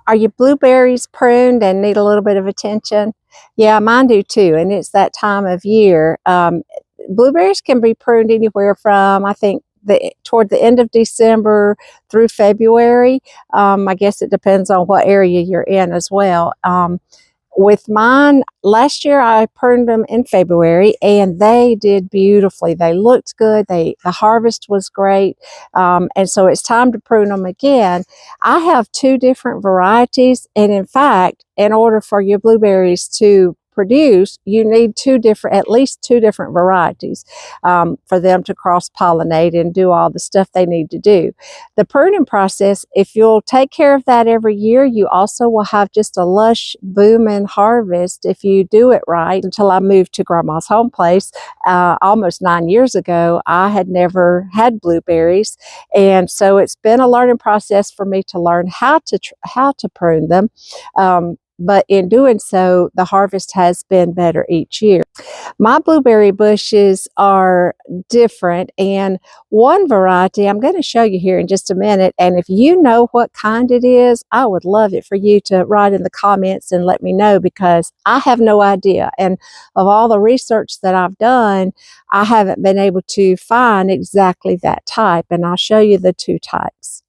Are your blueberries pruned and need a little bit of attention? Yeah, mine do too, and it's that time of year. Blueberries can be pruned anywhere from, I think, toward the end of December through February. I guess it depends on what area you're in as well. With mine, last year I pruned them in February and they did beautifully. They looked good. The harvest was great. And so it's time to prune them again. I have two different varieties, and in fact, in order for your blueberries to produce, you need at least two different varieties for them to cross-pollinate and do all the stuff they need to do. The pruning process, if you'll take care of that every year, you also will have just a lush, booming harvest if you do it right. Until I moved to Grandma's home place almost 9 years ago, I had never had blueberries, and so it's been a learning process for me to learn how to prune them. But in doing so, the harvest has been better each year. My blueberry bushes are different, and one variety I'm going to show you here in just a minute, and if you know what kind it is, I would love it for you to write in the comments and let me know, because I have no idea, and of all the research that I've done, I haven't been able to find exactly that type, and I'll show you the two types.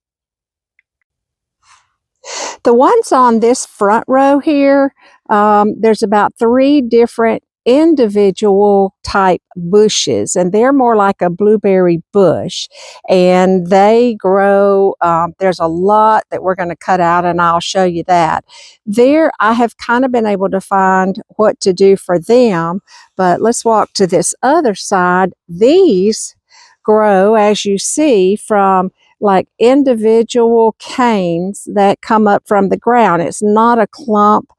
The ones on this front row here, there's about 3 different individual type bushes, and they're more like a blueberry bush, and they grow. There's a lot that we're going to cut out, and I'll show you that. There, I have kind of been able to find what to do for them, but let's walk to this other side. These grow, as you see, from like individual canes that come up from the ground. It's not a clump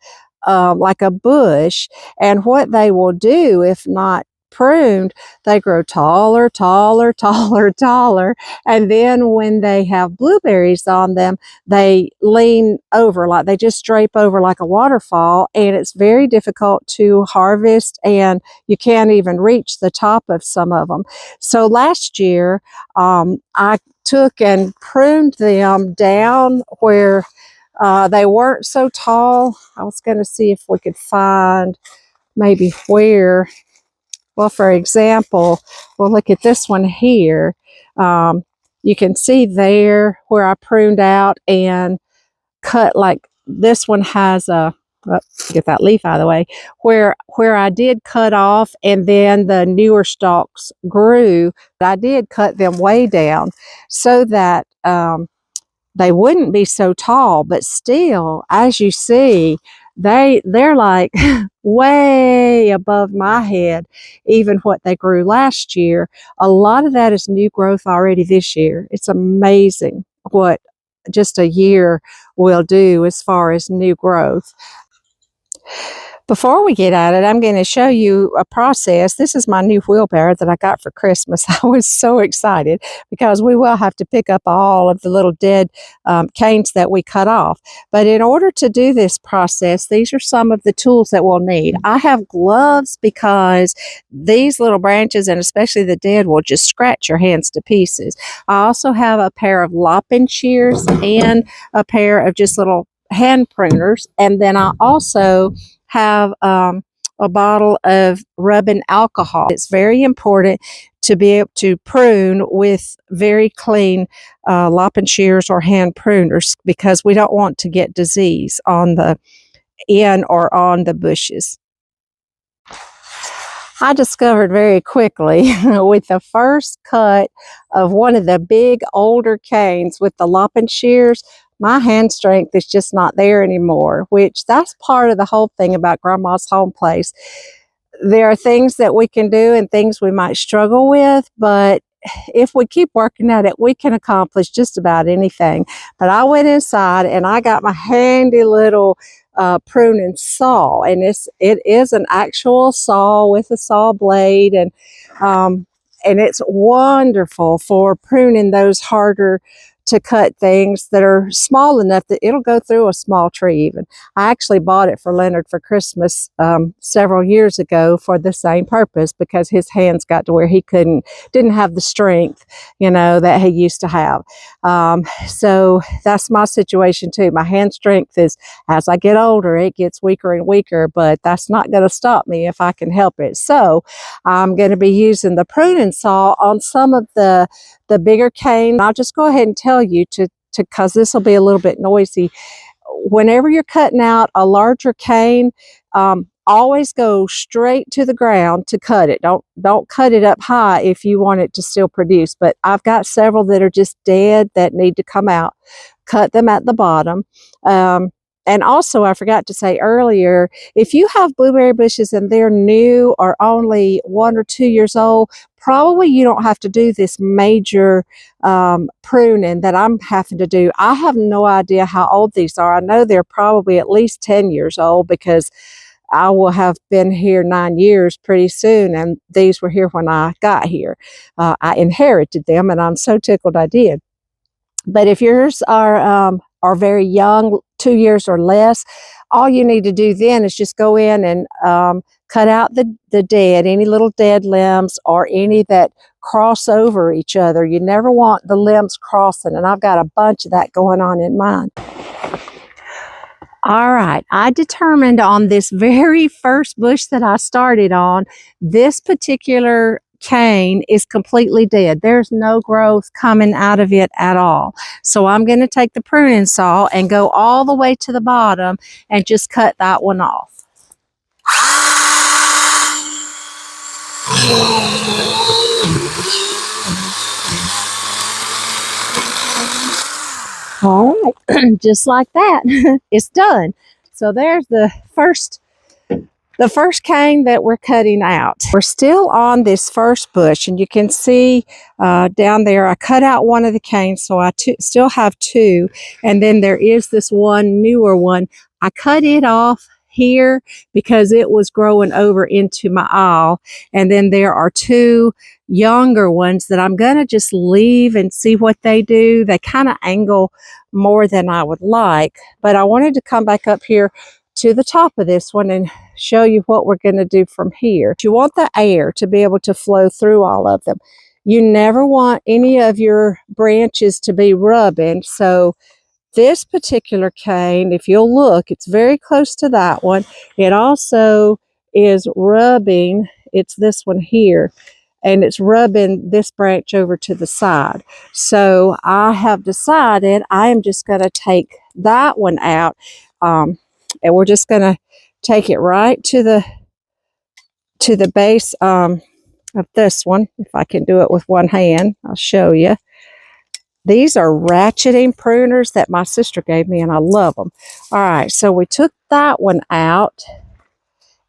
like a bush. And what they will do, if not pruned, they grow taller, taller, taller, taller. And then when they have blueberries on them, they lean over, like they just drape over like a waterfall. And it's very difficult to harvest, and you can't even reach the top of some of them. So last year, I took and pruned them down where they weren't so tall. I was going to see if we could find maybe where, well, for example, well, look at this one here. You can see there where I pruned out and cut, like this one has a, get that leaf out of the way, where I did cut off and then the newer stalks grew. I did cut them way down so that they wouldn't be so tall, but still, as you see, they're like way above my head, even what they grew last year. A lot of that is new growth already this year. It's amazing what just a year will do as far as new growth. Before we get at it, I'm going to show you a process. This is my new wheelbarrow that I got for Christmas. I was so excited because we will have to pick up all of the little dead canes that we cut off. But in order to do this process, these are some of the tools that we'll need. I have gloves because these little branches, and especially the dead, will just scratch your hands to pieces. I also have a pair of lopping shears and a pair of just little hand pruners, and then I also have a bottle of rubbing alcohol. It's very important to be able to prune with very clean lopping shears or hand pruners, because we don't want to get disease on the end or on the bushes. I discovered very quickly with the first cut of one of the big older canes with the lopping shears, my hand strength is just not there anymore, which that's part of the whole thing about Grandma's home place. There are things that we can do and things we might struggle with, but if we keep working at it, we can accomplish just about anything. But I went inside and I got my handy little pruning saw, and it is an actual saw with a saw blade, and it's wonderful for pruning those harder to cut things that are small enough that it'll go through a small tree even. I actually bought it for Leonard for Christmas several years ago for the same purpose, because his hands got to where he didn't have the strength, you know, that he used to have. So that's my situation too. My hand strength is, as I get older, it gets weaker and weaker, but that's not going to stop me if I can help it. So I'm going to be using the pruning saw on some of the bigger cane. I'll just go ahead and tell you because this will be a little bit noisy. Whenever you're cutting out a larger cane, always go straight to the ground to cut it. Don't cut it up high if you want it to still produce. But I've got several that are just dead that need to come out. Cut them at the bottom. And also, I forgot to say earlier, if you have blueberry bushes and they're new or only 1 or 2 years old, probably you don't have to do this major pruning that I'm having to do. I have no idea how old these are. I know they're probably at least 10 years old, because I will have been here 9 years pretty soon, and these were here when I got here. I inherited them, and I'm so tickled I did. But if yours are very young, 2 years or less, all you need to do then is just go in and cut out the dead, any little dead limbs or any that cross over each other. You never want the limbs crossing, and I've got a bunch of that going on in mine. All right, I determined on this very first bush that I started on, this particular cane is completely dead. There's no growth coming out of it at all. So I'm going to take the pruning saw and go all the way to the bottom and just cut that one off. All right, just like that, it's done. So there's the first cane that we're cutting out. We're still on this first bush, and you can see down there, I cut out one of the canes, so I still have 2. And then there is this one newer one. I cut it off here because it was growing over into my aisle. And then there are 2 younger ones that I'm going to just leave and see what they do. They kind of angle more than I would like, but I wanted to come back up here to the top of this one and show you what we're going to do from here. You want the air to be able to flow through all of them. You never want any of your branches to be rubbing. So this particular cane, if you'll look, it's very close to that one. It also is rubbing, it's this one here, and it's rubbing this branch over to the side. So I have decided I am just going to take that one out, and we're just going to take it right to the base of this one. If I can do it with one hand, I'll show you. These are ratcheting pruners that my sister gave me, and I love them. All right, so we took that one out,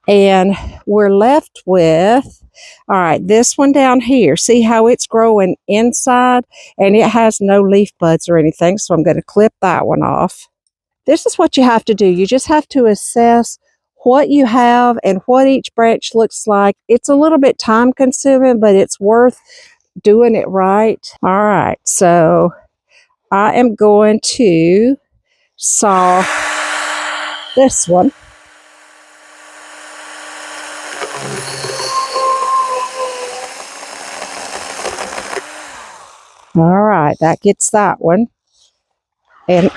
and we're left with, all right, this one down here. See how it's growing inside, and it has no leaf buds or anything, so I'm going to clip that one off. This is what you have to do. You just have to assess what you have and what each branch looks like. It's a little bit time consuming, but it's worth doing it right. All right, so I am going to saw this one. All right, that gets that one. And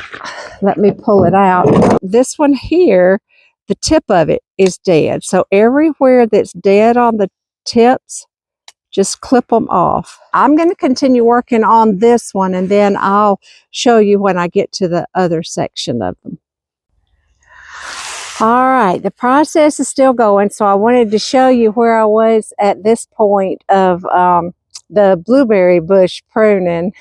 let me pull it out. This one here, the tip of it is dead. So everywhere that's dead on the tips, just clip them off. I'm going to continue working on this one, and then I'll show you when I get to the other section of them. All right, the process is still going, so I wanted to show you where I was at this point of the blueberry bush pruning.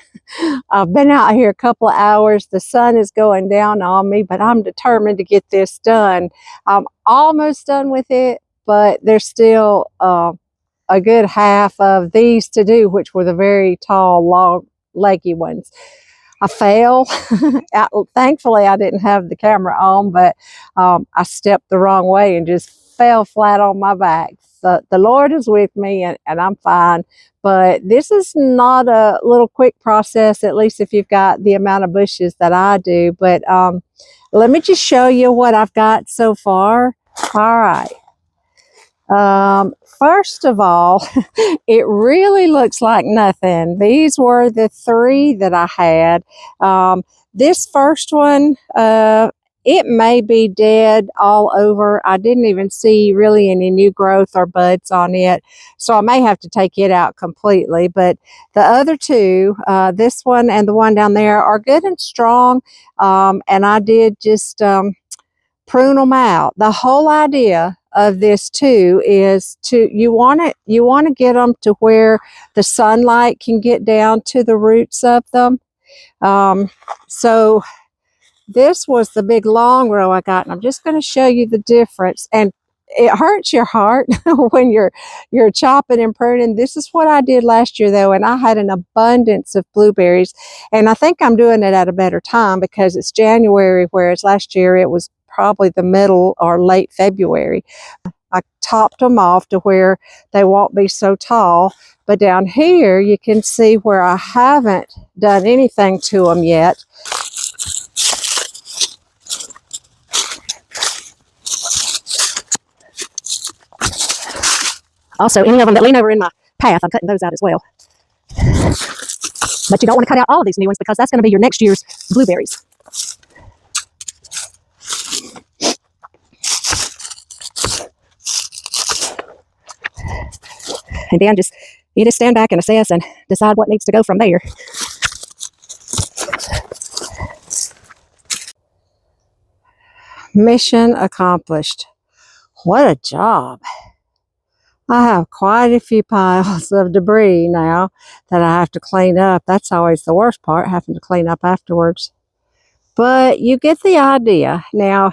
I've been out here a couple of hours. The sun is going down on me, but I'm determined to get this done. I'm almost done with it, but there's still a good half of these to do, which were the very tall, long, leggy ones. I fell. Thankfully, I didn't have the camera on, but I stepped the wrong way and just fell flat on my back. The Lord is with me, and I'm fine. But this is not a little quick process, at least if you've got the amount of bushes that I do. But let me just show you what I've got so far. All right. First of all, it really looks like nothing. These were the three that I had. This first one, it may be dead all over. I didn't even see really any new growth or buds on it, so I may have to take it out completely. But the other two, this one and the one down there, are good and strong, and I did just prune them out. The whole idea of this too is you want to get them to where the sunlight can get down to the roots of them. So this was the big long row I got, and I'm just going to show you the difference. And it hurts your heart when you're chopping and pruning. This is what I did last year though, and I had an abundance of blueberries, and I think I'm doing it at a better time because it's January, whereas last year it was probably the middle or late February. I topped them off to where they won't be so tall, but down here you can see where I haven't done anything to them yet. Also, any of them that lean over in my path, I'm cutting those out as well. But you don't want to cut out all of these new ones because that's going to be your next year's blueberries. And then you just stand back and assess and decide what needs to go from there. Mission accomplished. What a job. I have quite a few piles of debris now that I have to clean up. That's always the worst part, having to clean up afterwards. But you get the idea. Now,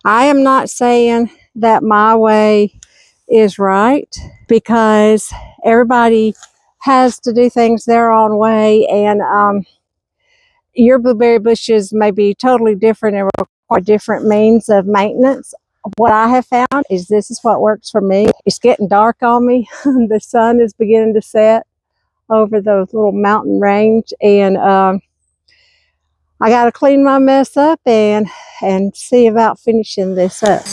I am not saying that my way is right, because everybody has to do things their own way, and your blueberry bushes may be totally different and require different means of maintenance. What I have found is this is what works for me. It's getting dark on me. The sun is beginning to set over the little mountain range, and I got to clean my mess up and see about finishing this up.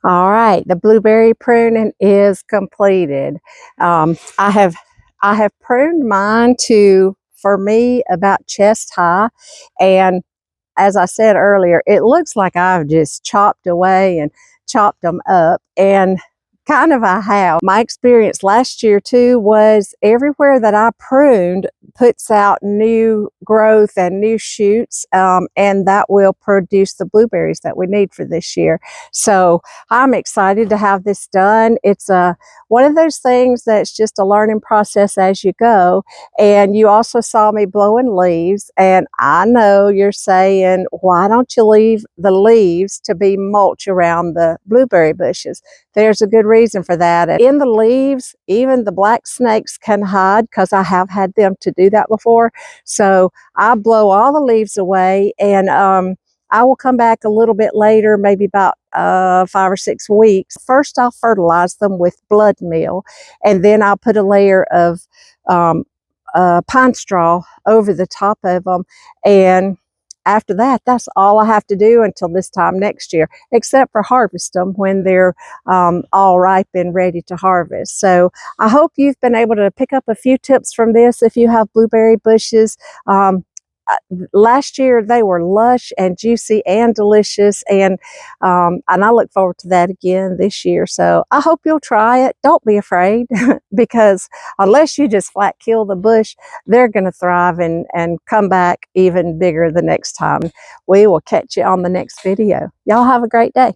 All right, the blueberry pruning is completed. I have pruned mine to, for me, about chest high, and as I said earlier, it looks like I've just chopped away and chopped them up, and kind of I have. My experience last year too was everywhere that I pruned puts out new growth and new shoots, and that will produce the blueberries that we need for this year. So I'm excited to have this done. It's one of those things that's just a learning process as you go. And you also saw me blowing leaves, and I know you're saying, why don't you leave the leaves to be mulch around the blueberry bushes? There's a good reason for that. In the leaves, even the black snakes can hide, because I have had them to do that before. So I blow all the leaves away, and I will come back a little bit later, maybe about 5 or 6 weeks. First, I'll fertilize them with blood meal, and then I'll put a layer of pine straw over the top of them. And after that, that's all I have to do until this time next year, except for harvest them when they're all ripe and ready to harvest. So I hope you've been able to pick up a few tips from this if you have blueberry bushes. last year they were lush and juicy and delicious, and I look forward to that again this year. So I hope you'll try it. Don't be afraid because unless you just flat kill the bush, they're going to thrive and come back even bigger the next time. We will catch you on the next video. Y'all have a great day.